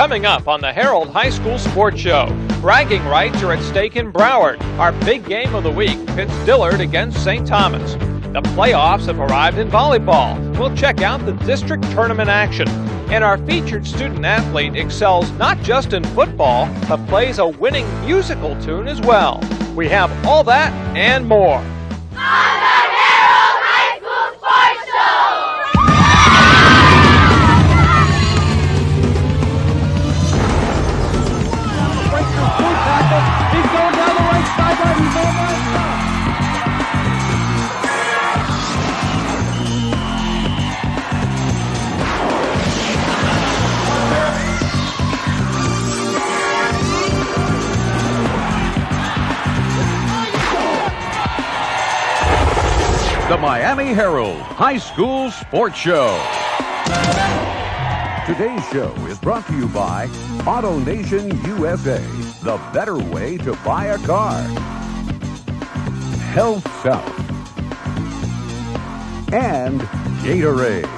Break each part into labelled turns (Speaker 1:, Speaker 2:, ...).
Speaker 1: Coming up on the Herald High School Sports Show, bragging rights are at stake in Broward. Our big game of the week pits Dillard against St. Thomas. The playoffs have arrived in volleyball. We'll check out the district tournament action. And our featured student athlete excels not just in football, but plays a winning musical tune as well. We have all that and more.
Speaker 2: On the Herald High School Sports Show!
Speaker 3: He's going down the right sideline. He's on right side.
Speaker 4: The Miami Herald High School Sports Show. Today's show is brought to you by Auto Nation USA, the better way to buy a car. Health South. And Gatorade.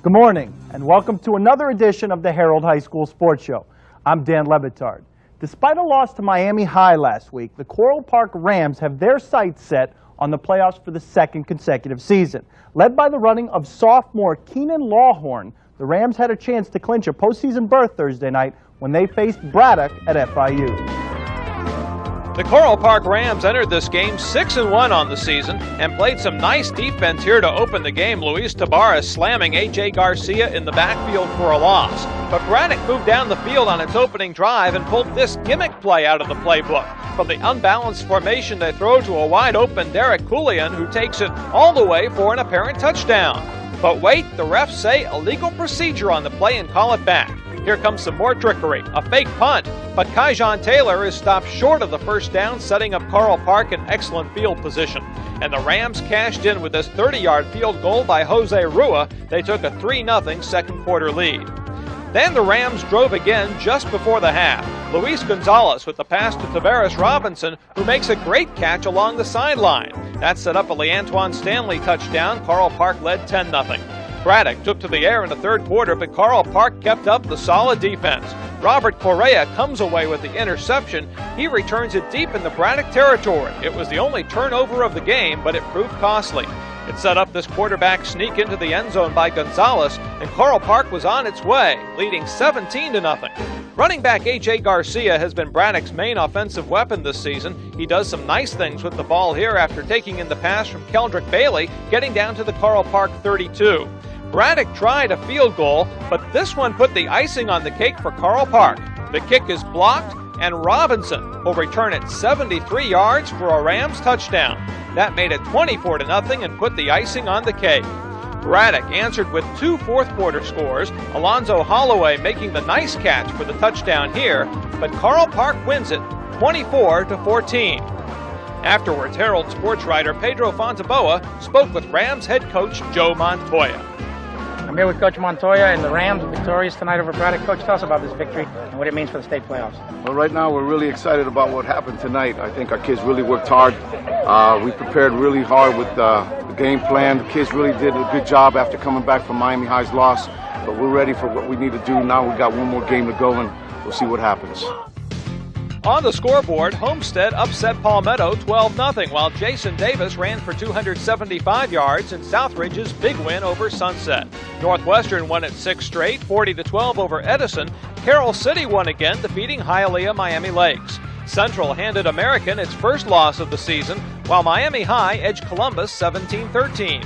Speaker 3: Good morning, and welcome to another edition of the Herald High School Sports Show. I'm Dan Levitard. Despite a loss to Miami High last week, the Coral Park Rams have their sights set on the playoffs for the second consecutive season. Led by the running of sophomore Keenan Lawhorn, the Rams had a chance to clinch a postseason berth Thursday night when they faced Braddock at FIU.
Speaker 1: The Coral Park Rams entered this game 6-1 on the season and played some nice defense here to open the game. Luis Tabarez slamming A.J. Garcia in the backfield for a loss. But Braddock moved down the field on its opening drive and pulled this gimmick play out of the playbook. From the unbalanced formation, they throw to a wide-open Derek Coulian, who takes it all the way for an apparent touchdown. But wait, the refs say illegal procedure on the play and call it back. Here comes some more trickery, a fake punt, but Kyjon Taylor is stopped short of the first down, setting up Coral Park in excellent field position. And the Rams cashed in with this 30-yard field goal by Jose Rua. They took a 3-0 second quarter lead. Then the Rams drove again just before the half. Luis Gonzalez with the pass to Tavares Robinson, who makes a great catch along the sideline. That set up a LeAntoine Stanley touchdown. Coral Park led 10-0. Braddock took to the air in the third quarter, but Coral Park kept up the solid defense. Robert Correa comes away with the interception. He returns it deep in the Braddock territory. It was the only turnover of the game, but it proved costly. It set up this quarterback sneak into the end zone by Gonzalez, and Coral Park was on its way, leading 17-0. Running back A.J. Garcia has been Braddock's main offensive weapon this season. He does some nice things with the ball here after taking in the pass from Keldrick Bailey, getting down to the Coral Park 32. Braddock tried a field goal, but this one put the icing on the cake for Coral Park. The kick is blocked, and Robinson will return it 73 yards for a Rams touchdown. That made it 24-0 and put the icing on the cake. Braddock answered with 2 fourth-quarter scores, Alonzo Holloway making the nice catch for the touchdown here, but Coral Park wins it 24-14. Afterwards, Herald sports writer Pedro Fontaboa spoke with Rams head coach Joe Montoya.
Speaker 5: I'm here with Coach Montoya, and the Rams are victorious tonight over Braddock. Coach, tell us about this victory and what it means for the state playoffs.
Speaker 6: Well, right now we're really excited about what happened tonight. I think our kids really worked hard. We prepared really hard with the game plan. The kids really did a good job after coming back from Miami High's loss. But we're ready for what we need to do. Now we've got one more game to go, and we'll see what happens.
Speaker 1: On the scoreboard, Homestead upset Palmetto 12-0, while Jason Davis ran for 275 yards in Southridge's big win over Sunset. Northwestern won at 6 straight, 40-12 over Edison. Carroll City won again, defeating Hialeah Miami Lakes. Central handed American its first loss of the season, while Miami High edged Columbus 17-13.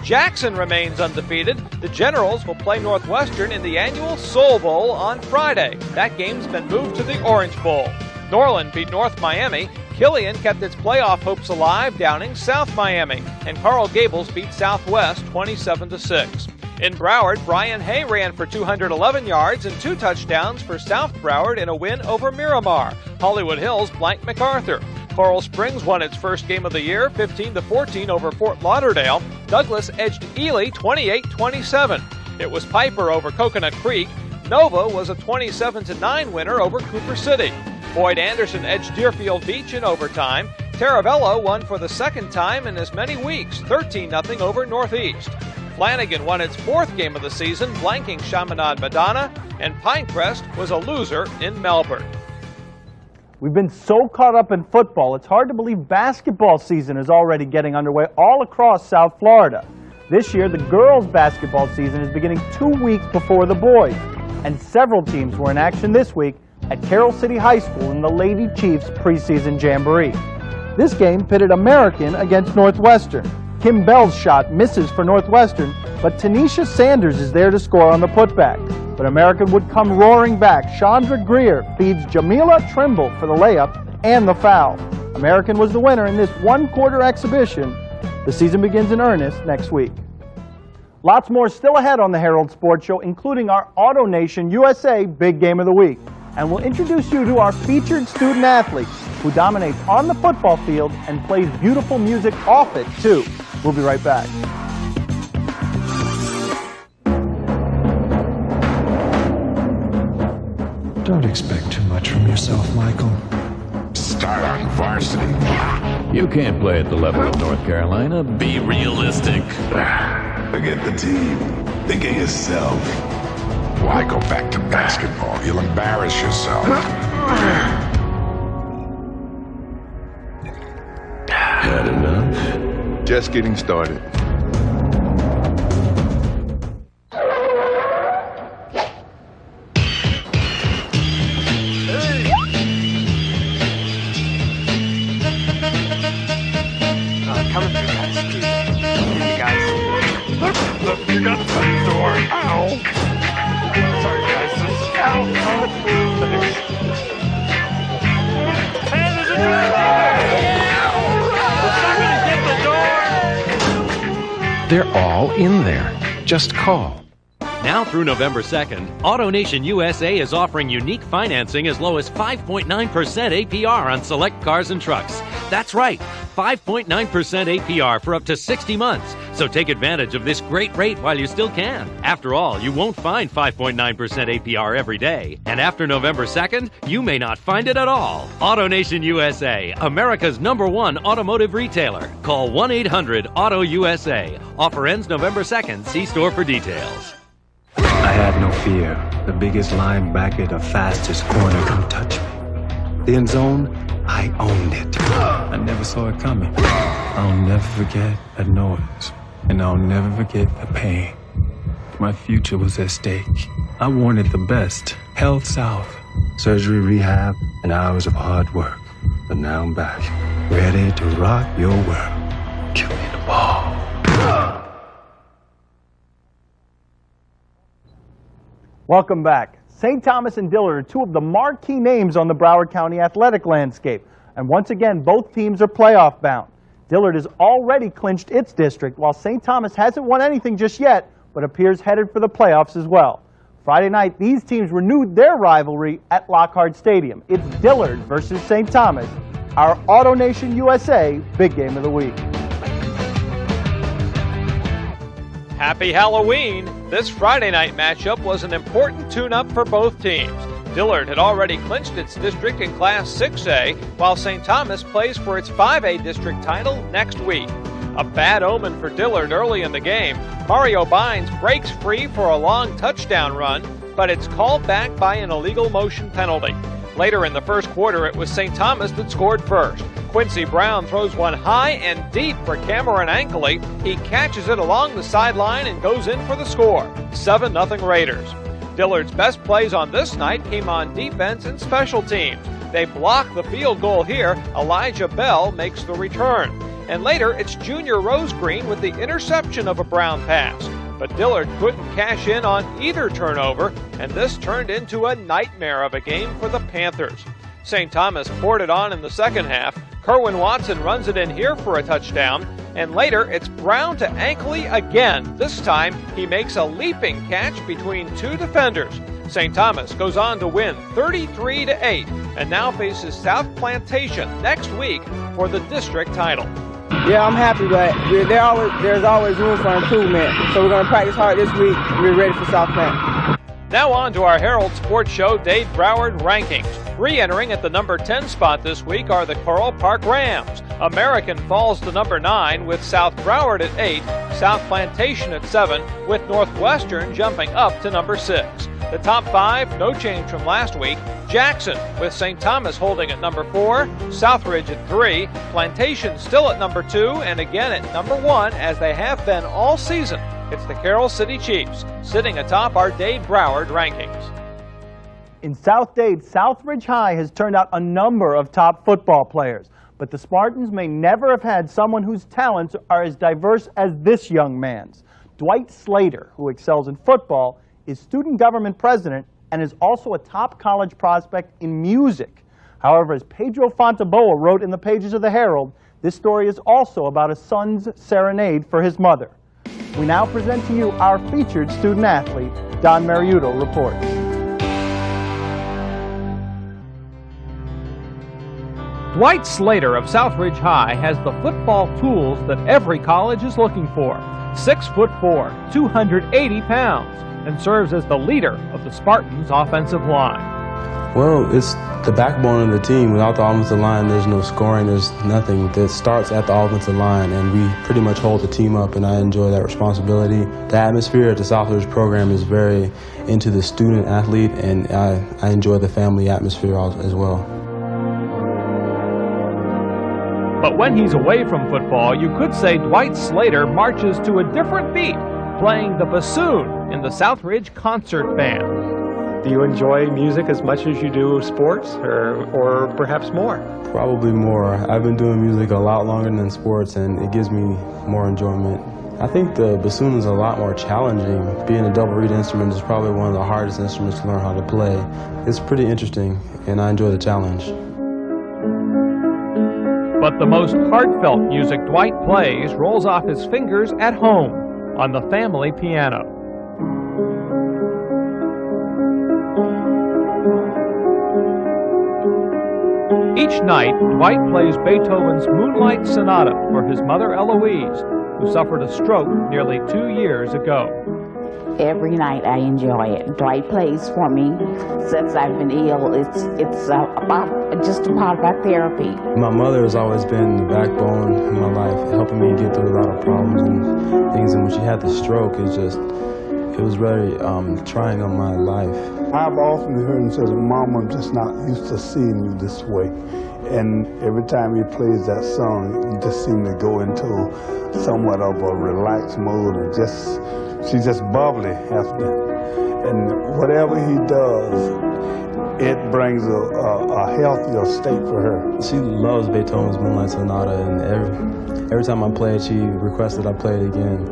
Speaker 1: Jackson remains undefeated. The Generals will play Northwestern in the annual Soul Bowl on Friday. That game's been moved to the Orange Bowl. Norland beat North Miami. Killian kept its playoff hopes alive, downing South Miami. And Coral Gables beat Southwest 27-6. In Broward, Brian Hay ran for 211 yards and 2 touchdowns for South Broward in a win over Miramar. Hollywood Hills blanked MacArthur. Coral Springs won its first game of the year, 15-14 over Fort Lauderdale. Douglas edged Ely 28-27. It was Piper over Coconut Creek. Nova was a 27-9 winner over Cooper City. Boyd Anderson edged Deerfield Beach in overtime. Taravella won for the second time in as many weeks, 13-0 over Northeast. Flanagan won its 4th game of the season, blanking Chaminade Madonna, and Pinecrest was a loser in Melbourne.
Speaker 3: We've been so caught up in football, it's hard to believe basketball season is already getting underway all across South Florida. This year, the girls' basketball season is beginning 2 weeks before the boys, and several teams were in action this week at Carroll City High School in the Lady Chiefs preseason jamboree. This game pitted American against Northwestern. Kim Bell's shot misses for Northwestern, but Tanisha Sanders is there to score on the putback. But American would come roaring back. Chandra Greer feeds Jamila Trimble for the layup and the foul. American was the winner in this one-quarter exhibition. The season begins in earnest next week. Lots more still ahead on the Herald Sports Show, including our Auto Nation USA Big Game of the Week. And we'll introduce you to our featured student athlete who dominates on the football field and plays beautiful music off it, too. We'll be right back.
Speaker 7: Don't expect too much from yourself, Michael.
Speaker 8: Start on varsity.
Speaker 9: You can't play at the level of North Carolina. Be realistic.
Speaker 8: Forget the team. Think of yourself. Why go back to basketball? You'll embarrass yourself.
Speaker 9: Had enough?
Speaker 6: Just getting started.
Speaker 5: Coming through, guys. Here, guys.
Speaker 8: Look, you got the door. Ow.
Speaker 5: Sorry, guys. Ow.
Speaker 2: Hey, there's a driver!
Speaker 7: They're all in there. Just call.
Speaker 10: Now through November 2nd, AutoNation USA is offering unique financing as low as 5.9% APR on select cars and trucks. That's right, 5.9% APR for up to 60 months. So take advantage of this great rate while you still can. After all, you won't find 5.9% APR every day. And after November 2nd, you may not find it at all. AutoNation USA, America's #1 automotive retailer. Call 1-800-AUTO-USA. Offer ends November 2nd. See store for details.
Speaker 7: I had no fear. The biggest linebacker, the fastest corner, come touch me. The end zone, I owned it. I never saw it coming. I'll never forget that noise, and I'll never forget the pain. My future was at stake. I wanted the best. Health South, surgery, rehab, and hours of hard work. But now I'm back, ready to rock your world. Give me the ball.
Speaker 3: Welcome back. St. Thomas and Dillard are two of the marquee names on the Broward County athletic landscape. And once again, both teams are playoff bound. Dillard has already clinched its district, while St. Thomas hasn't won anything just yet, but appears headed for the playoffs as well. Friday night, these teams renewed their rivalry at Lockhart Stadium. It's Dillard versus St. Thomas, our Auto Nation USA Big Game of the Week.
Speaker 1: Happy Halloween! This Friday night matchup was an important tune-up for both teams. Dillard had already clinched its district in Class 6A, while St. Thomas plays for its 5A district title next week. A bad omen for Dillard early in the game. Mario Bynes breaks free for a long touchdown run, but it's called back by an illegal motion penalty. Later in the first quarter, it was St. Thomas that scored first. Quincy Brown throws one high and deep for Cameron Ankley. He catches it along the sideline and goes in for the score. 7-0 Raiders. Dillard's best plays on this night came on defense and special teams. They block the field goal here. Elijah Bell makes the return. And later, it's Junior Rosegreen with the interception of a Brown pass. But Dillard couldn't cash in on either turnover, and this turned into a nightmare of a game for the Panthers. St. Thomas poured it on in the second half. Kerwin Watson runs it in here for a touchdown, and later it's Brown to Ankley again. This time he makes a leaping catch between two defenders. St. Thomas goes on to win 33-8 and now faces South Plantation next week for the district title.
Speaker 11: Yeah, I'm happy, but there's always room for improvement. So we're going to practice hard this week. We're ready for South Plant.
Speaker 1: Now on to our Herald Sports Show Dade Broward rankings. Re-entering at the number 10 spot this week are the Coral Park Rams. American falls to number 9 with South Broward at 8. South Plantation at 7, with Northwestern jumping up to number 6. The top 5, no change from last week. Jackson, with St. Thomas holding at number 4, Southridge at 3, Plantation still at number 2, and again at number 1, as they have been all season. It's the Carroll City Chiefs, sitting atop our Dade Broward rankings.
Speaker 3: In South Dade, Southridge High has turned out a number of top football players, but the Spartans may never have had someone whose talents are as diverse as this young man's. Dwight Slater, who excels in football, is student government president and is also a top college prospect in music. However, as Pedro Fontaboa wrote in the pages of the Herald, this story is also about a son's serenade for his mother. We now present to you our featured student athlete, Don Mariuto reports.
Speaker 1: Dwight Slater of Southridge High has the football tools that every college is looking for. 6'4", 280 pounds, and serves as the leader of the Spartans' offensive line.
Speaker 12: Well, it's the backbone of the team. Without the offensive line, there's no scoring, there's nothing. That starts at the offensive line, and we pretty much hold the team up, and I enjoy that responsibility. The atmosphere at the Southridge program is very into the student athlete, and I enjoy the family atmosphere as well.
Speaker 1: But when he's away from football, you could say Dwight Slater marches to a different beat, playing the bassoon in the Southridge Concert Band.
Speaker 13: Do you enjoy music as much as you do sports, or perhaps more?
Speaker 12: Probably more. I've been doing music a lot longer than sports, and it gives me more enjoyment. I think the bassoon is a lot more challenging. Being a double reed instrument is probably one of the hardest instruments to learn how to play. It's pretty interesting, and I enjoy the challenge.
Speaker 1: But the most heartfelt music Dwight plays rolls off his fingers at home on the family piano. Each night, Dwight plays Beethoven's Moonlight Sonata for his mother Eloise, who suffered a stroke nearly 2 years ago.
Speaker 14: Every night I enjoy it. Dwight plays for me since I've been ill. It's just a part of our therapy.
Speaker 12: My mother has always been the backbone in my life, helping me get through a lot of problems and things. And when she had the stroke, it was very trying on my life.
Speaker 15: I've often heard him say that Mama just not used to seeing you this way. And every time he plays that song, you just seem to go into somewhat of a relaxed mode and she's just bubbly after. And whatever he does, it brings a healthier state for her.
Speaker 12: She loves Beethoven's Moonlight Sonata, and every time I play it, she requests that I play it again.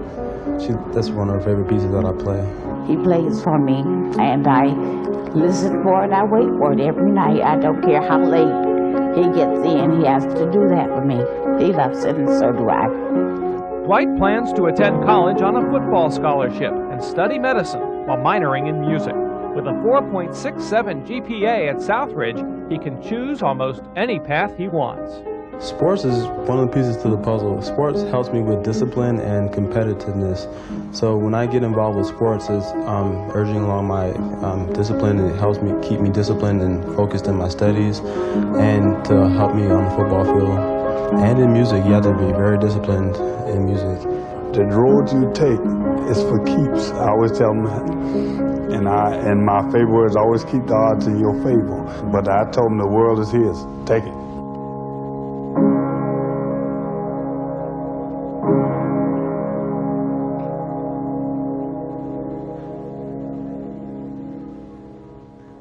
Speaker 12: That's one of her favorite pieces that I play.
Speaker 14: He plays for me, and I listen for it. I wait for it every night. I don't care how late he gets in. He has to do that for me. He loves it, and so do I.
Speaker 1: Dwight plans to attend college on a football scholarship and study medicine while minoring in music. With a 4.67 GPA at Southridge, he can choose almost any path he wants.
Speaker 12: Sports is one of the pieces to the puzzle. Sports helps me with discipline and competitiveness. So when I get involved with sports, it's urging along my discipline. It helps me keep me disciplined and focused in my studies, and to help me on the football field. And in music, you have to be very disciplined in music.
Speaker 15: The road you take is for keeps. I always tell them that. And my favorite words, always keep the odds in your favor. But I told him the world is his. Take it.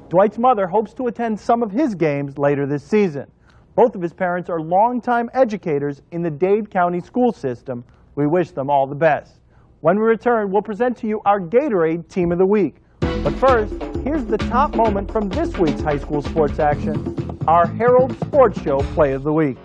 Speaker 3: Dwight's mother hopes to attend some of his games later this season. Both of his parents are longtime educators in the Dade County school system. We wish them all the best. When we return, we'll present to you our Gatorade Team of the Week. But first, here's the top moment from this week's high school sports action, our Herald Sports Show Play of the Week.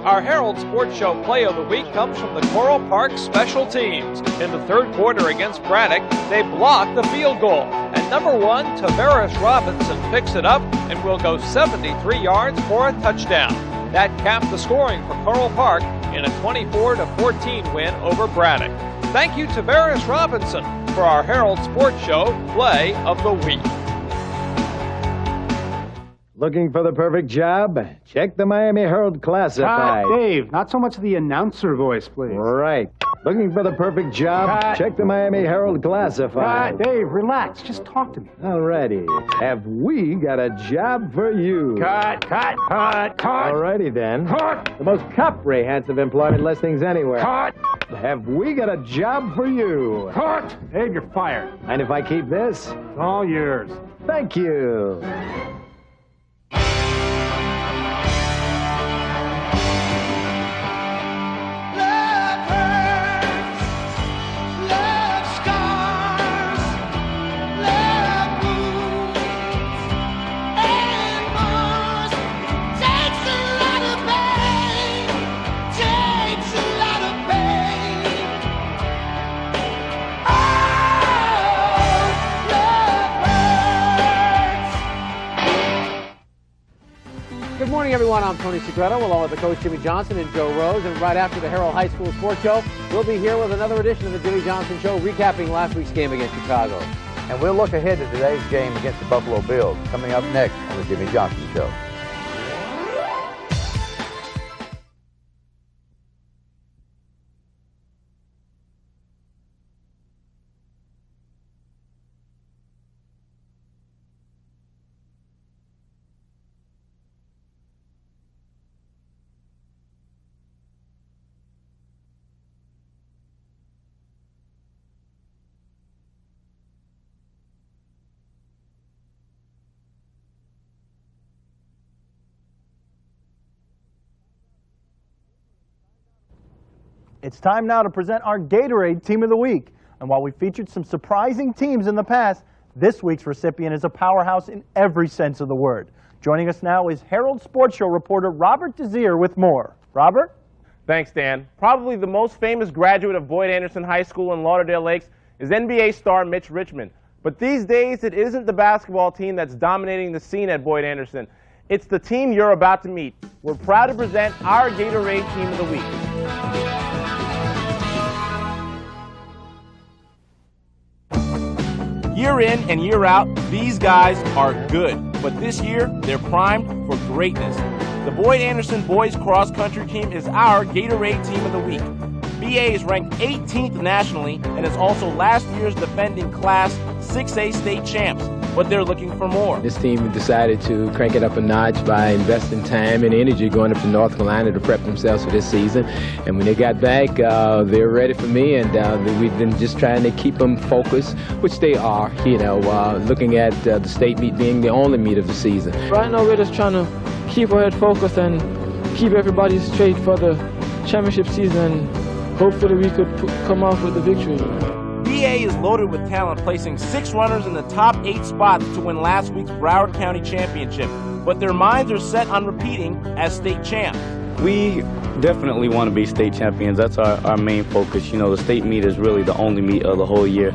Speaker 1: Our Herald Sports Show Play of the Week comes from the Coral Park Special Teams. In the third quarter against Braddock, they blocked the field goal. And number 1, Tavares Robinson picks it up and will go 73 yards for a touchdown. That capped the scoring for Coral Park in a 24-14 win over Braddock. Thank you, Tavares Robinson, for our Herald Sports Show Play of the Week.
Speaker 16: Looking for the perfect job? Check the Miami Herald Classified.
Speaker 17: Dave, not so much the announcer voice, please.
Speaker 16: Right. Looking for the perfect job?
Speaker 3: Cut.
Speaker 16: Check the Miami Herald Classified.
Speaker 3: Dave, relax. Just talk to me.
Speaker 16: Alrighty. Have we got a job for you?
Speaker 3: Cut.
Speaker 16: Alrighty then.
Speaker 3: Cut.
Speaker 16: The most comprehensive employment listings anywhere.
Speaker 3: Cut.
Speaker 16: Have we got a job for you?
Speaker 3: Cut. Dave, you're fired.
Speaker 16: And if I keep this?
Speaker 3: It's all yours.
Speaker 16: Thank you.
Speaker 17: Good morning, everyone. I'm Tony Segreto, along with the coach Jimmy Johnson and Joe Rose. And right after the Herald High School Sports Show, we'll be here with another edition of the Jimmy Johnson Show, recapping last week's game against Chicago.
Speaker 18: And we'll look ahead to today's game against the Buffalo Bills, coming up next on the Jimmy Johnson Show.
Speaker 3: It's time now to present our Gatorade Team of the Week. And while we featured some surprising teams in the past, this week's recipient is a powerhouse in every sense of the word. Joining us now is Herald Sports Show reporter Robert Desir with more. Robert?
Speaker 19: Thanks, Dan. Probably the most famous graduate of Boyd Anderson High School in Lauderdale Lakes is NBA star Mitch Richmond. But these days, it isn't the basketball team that's dominating the scene at Boyd Anderson. It's the team you're about to meet. We're proud to present our Gatorade Team of the Week. Year in and year out, these guys are good. But this year, they're primed for greatness. The Boyd Anderson boys cross country team is our Gatorade Team of the Week. BA is ranked 18th nationally and is also last year's defending Class 6A state champs. But they're looking for more.
Speaker 20: This team decided to crank it up a notch by investing time and energy going up to North Carolina to prep themselves for this season. And when they got back, they were ready for me, and we've been just trying to keep them focused, which they are, looking at the state meet being the only meet of the season.
Speaker 21: Right now we're just trying to keep our head focused and keep everybody straight for the championship season. Hopefully we could come off with a victory.
Speaker 19: BA is loaded with talent, placing 6 runners in the top 8 spots to win last week's Broward County Championship. But their minds are set on repeating as state champs.
Speaker 22: We definitely want to be state champions. That's our main focus. The state meet is really the only meet of the whole year.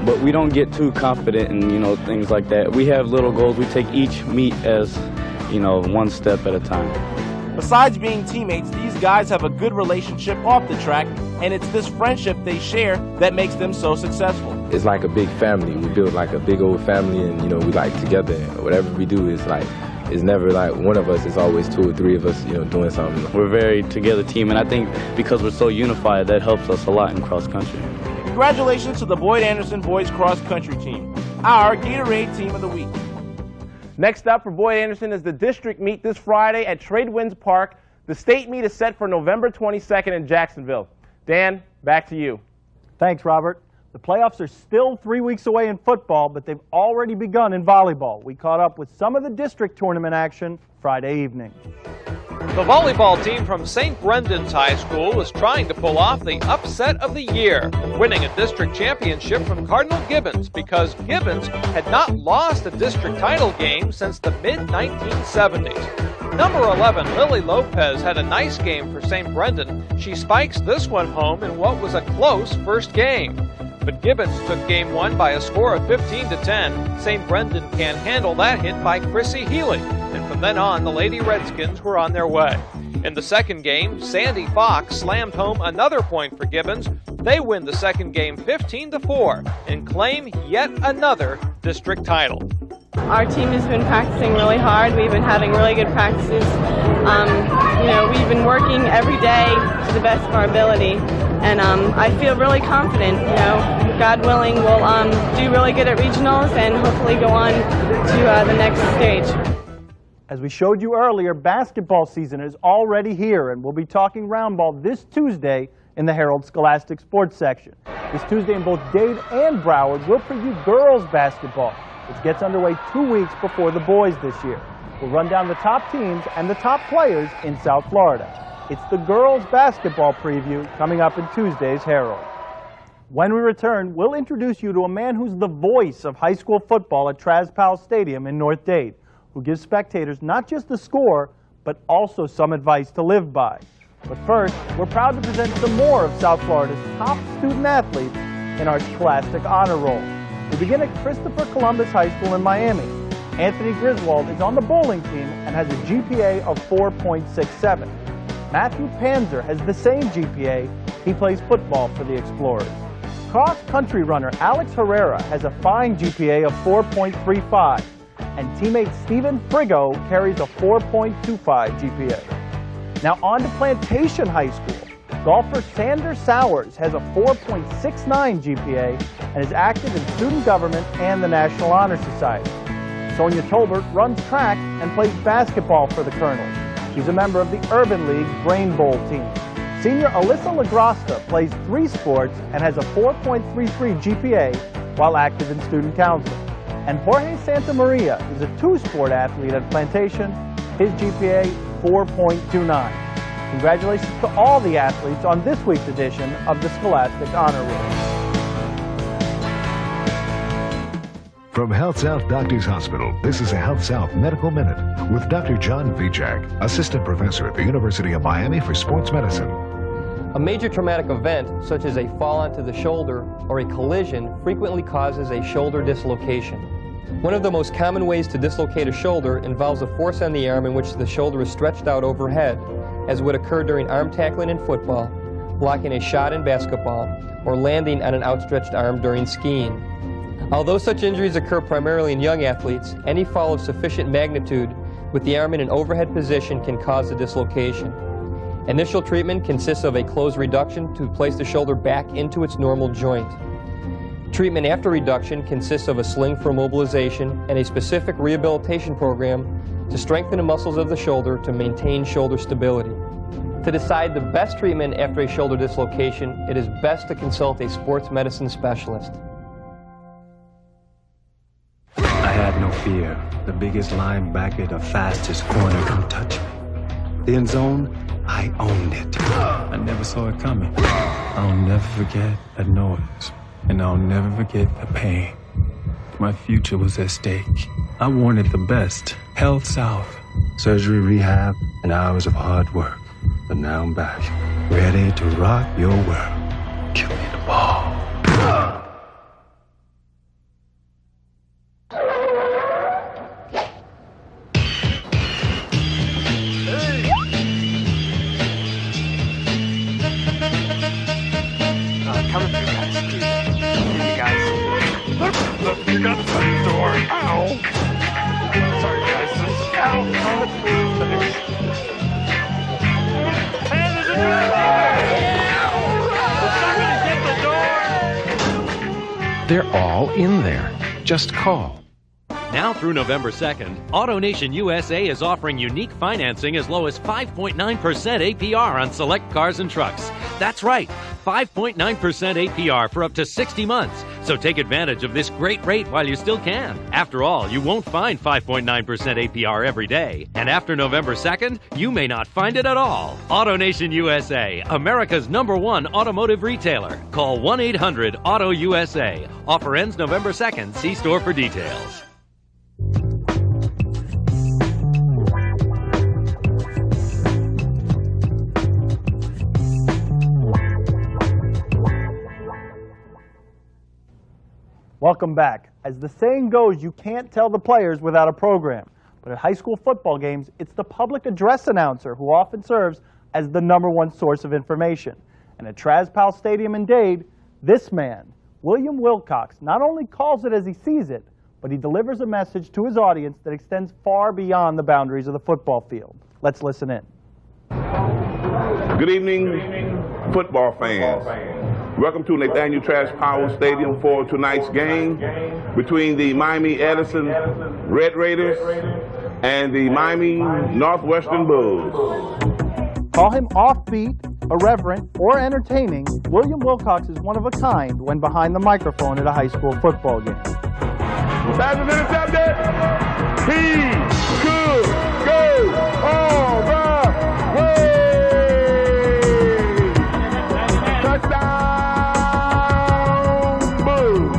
Speaker 22: But we don't get too confident in, things like that. We have little goals. We take each meet as, one step at a time.
Speaker 19: Besides being teammates, these guys have a good relationship off the track, and it's this friendship they share that makes them so successful.
Speaker 20: It's like a big family. We build like a big old family, and we like together. Whatever we do is like, it's never like one of us. It's always 2 or 3 of us, doing something.
Speaker 22: We're a very together team, and I think because we're so unified, that helps us a lot in cross country.
Speaker 19: Congratulations to the Boyd Anderson boys cross country team, our Gatorade Team of the Week. Next up for Boyd Anderson is the district meet this Friday at Tradewinds Park. The state meet is set for November 22nd in Jacksonville. Dan, back to you.
Speaker 3: Thanks, Robert. The playoffs are still 3 weeks away in football, but they've already begun in volleyball. We caught up with some of the district tournament action Friday evening.
Speaker 1: The volleyball team from St. Brendan's High School was trying to pull off the upset of the year, winning a district championship from Cardinal Gibbons because Gibbons had not lost a district title game since the mid-1970s. Number 11, Lily Lopez, had a nice game for St. Brendan. She spikes this one home in what was a close first game. But Gibbons took game 1 by a score of 15-10. St. Brendan can't handle that hit by Chrissy Healy. And from then on, the Lady Redskins were on their way. In the second game, Sandy Fox slammed home another point for Gibbons. They win the second game 15-4 and claim yet another district title.
Speaker 23: Our team has been practicing really hard. We've been having really good practices. We've been working every day to the best of our ability. And I feel really confident. You know, God willing, we'll do really good at regionals and hopefully go on to the next stage.
Speaker 3: As we showed you earlier, basketball season is already here, and we'll be talking round ball this Tuesday in the Herald Scholastic Sports section. This Tuesday in both Dade and Broward, we'll preview girls basketball, which gets underway 2 weeks before the boys this year. We'll run down the top teams and the top players in South Florida. It's the girls basketball preview coming up in Tuesday's Herald. When we return, we'll introduce you to a man who's the voice of high school football at Traz Powell Stadium in North Dade, who gives spectators not just the score, but also some advice to live by. But first, we're proud to present some more of South Florida's top student athletes in our Scholastic Honor Roll. We begin at Christopher Columbus High School in Miami. Anthony Griswold is on the bowling team and has a GPA of 4.67. Matthew Panzer has the same GPA. He plays football for the Explorers. Cross-country runner Alex Herrera has a fine GPA of 4.35. And teammate Stephen Frigo carries a 4.25 GPA. Now on to Plantation High School. Golfer Sander Sowers has a 4.69 GPA and is active in student government and the National Honor Society. Sonia Tolbert runs track and plays basketball for the Colonels. She's a member of the Urban League Brain Bowl team. Senior Alyssa LaGrasta plays 3 sports and has a 4.33 GPA while active in student council. And Jorge Santamaria is a 2-sport athlete at Plantation. His GPA, 4.29. Congratulations to all the athletes on this week's edition of the Scholastic Honor Roll.
Speaker 4: From Health South Doctors Hospital, this is a Health South Medical Minute with Dr. John Vijak, Assistant Professor at the University of Miami for Sports Medicine.
Speaker 6: A major traumatic event, such as a fall onto the shoulder or a collision, frequently causes a shoulder dislocation. One of the most common ways to dislocate a shoulder involves a force on the arm in which the shoulder is stretched out overhead, as would occur during arm tackling in football, blocking a shot in basketball, or landing on an outstretched arm during skiing. Although such injuries occur primarily in young athletes, any fall of sufficient magnitude with the arm in an overhead position can cause a dislocation. Initial treatment consists of a closed reduction to place the shoulder back into its normal joint. Treatment after reduction consists of a sling for mobilization and a specific rehabilitation program to strengthen the muscles of the shoulder to maintain shoulder stability. To decide the best treatment after a shoulder dislocation, it is best to consult a sports medicine specialist.
Speaker 7: I had no fear. The biggest linebacker, the fastest corner, come touch me. The end zone, I owned it. I never saw it coming. I'll never forget that noise, and I'll never forget the pain. My future was at stake. I wanted the best. Health South, surgery, rehab, and hours of hard work. But now I'm back, ready to rock your world. Give me the ball.
Speaker 2: Coming through, guys. You guys. You got the door. Ow. Sorry, guys. Ow. Hey, there's a door. Somebody get the door.
Speaker 10: They're all in there. Just call. Now through November 2nd, AutoNation USA is offering unique financing as low as 5.9% APR on select cars and trucks. That's right, 5.9% APR for up to 60 months. So take advantage of this great rate while you still can. After all, you won't find 5.9% APR every day. And after November 2nd, you may not find it at all. AutoNation USA, America's #1 automotive retailer. Call 1-800-AUTO-USA. Offer ends November 2nd. See store for details.
Speaker 3: Welcome back. As the saying goes, you can't tell the players without a program. But at high school football games, it's the public address announcer who often serves as the #1 source of information. And at Traz Powell Stadium in Dade, this man, William Wilcox, not only calls it as he sees it, but he delivers a message to his audience that extends far beyond the boundaries of the football field. Let's listen in.
Speaker 9: Good evening.
Speaker 5: football fans, welcome to Nathaniel Trash Power Stadium for tonight's game between the Miami Edison Red Raiders and the Miami Northwestern Bulls.
Speaker 3: Call him offbeat, irreverent, or entertaining, William Wilcox is one of a kind when behind the microphone at a high school football game.
Speaker 5: Pass is intercepted. He could go all the way. Touchdown, Bulls.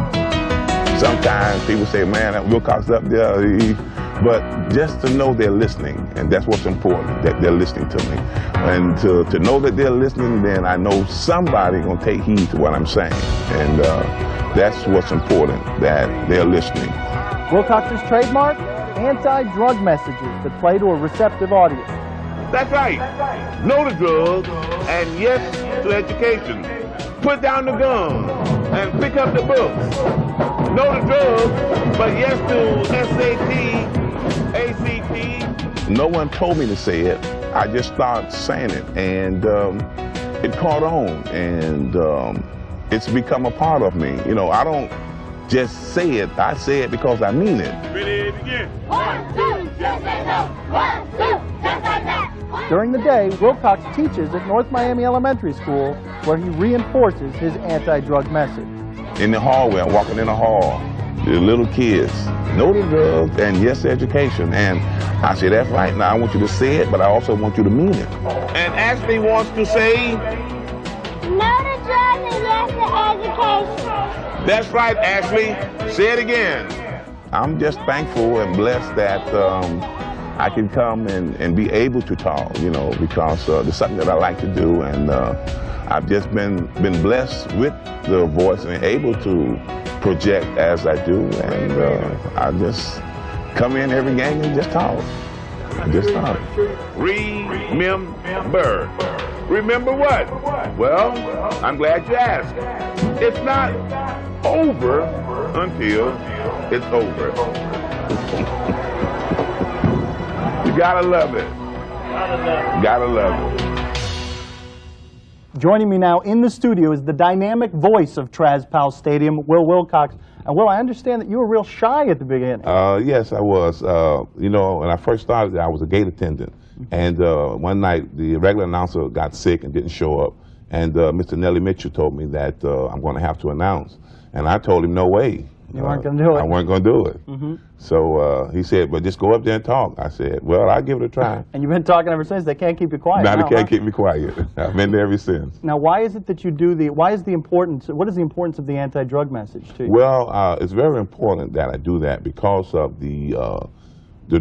Speaker 5: Sometimes people say, man, that Wilcox up there, but just to know they're listening, and that's what's important, that they're listening to me. And to know that they're listening, then I know somebody's going to take heed to what I'm saying. And that's what's important, that they're listening.
Speaker 3: Wilcox's trademark? Anti-drug messages that play to a receptive audience.
Speaker 5: That's right. No to drugs and yes to education. Put down the gun and pick up the books. No to drugs, but yes to SAT, ACT. No one told me to say it. I just started saying it, and it caught on, and it's become a part of me. You know, I don't just say it. I say it because I mean it.
Speaker 8: Ready, begin. 1, 2, just say no. 1, 2, just like that.
Speaker 3: During the day, Wilcox teaches at North Miami Elementary School, where he reinforces his anti-drug message.
Speaker 5: In the hallway, I'm walking in the hall, the little kids, no to drugs and yes to education. And I say, that's right. Now I want you to say it, but I also want you to mean it. And Ashley wants to say,
Speaker 8: no to drugs and yes to education.
Speaker 5: That's right, Ashley. Say it again. I'm just thankful and blessed that I can come and be able to talk, you know, because it's something that I like to do, and I've just been blessed with the voice and able to project as I do, and I just come in every game and just talk. Just talk. Remember. Remember what? Well, I'm glad you asked. It's not over until it's over. You gotta love it. Gotta love it.
Speaker 3: Joining me now in the studio is the dynamic voice of Traz Powell Stadium, Will Wilcox. And Will, I understand that you were real shy at the beginning.
Speaker 5: Yes, I was. You know, when I first started, I was a gate attendant. And one night, the regular announcer got sick and didn't show up. And Mr. Nellie Mitchell told me that I'm going to have to announce. And I told him, no way.
Speaker 3: You weren't going to do it.
Speaker 5: I wasn't going to do it. So he said, but just go up there and talk. I said, well, I'll give it a try.
Speaker 3: And you've been talking ever since. They can't keep you quiet.
Speaker 5: No, they can't keep me quiet. I've been there ever since.
Speaker 3: Now, why is it that you do what is the importance of the anti-drug message to you?
Speaker 5: Well, it's very important that I do that because of the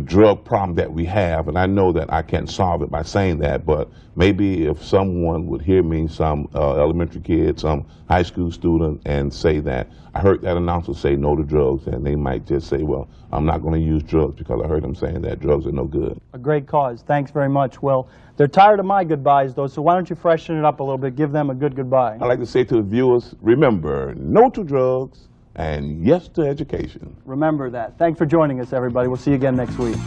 Speaker 5: drug problem that we have, and I know that I can't solve it by saying that, but maybe if someone would hear me, some elementary kid, some high school student, and say that, I heard that announcer say no to drugs, and they might just say, well, I'm not going to use drugs because I heard them saying that drugs are no good.
Speaker 3: A great cause. Thanks very much, Will. They're tired of my goodbyes, though, so why don't you freshen it up a little bit, give them a good goodbye.
Speaker 5: I'd like to say to the viewers, remember, no to drugs, and yes to education.
Speaker 3: Remember that. Thanks for joining us, everybody. We'll see you again next week.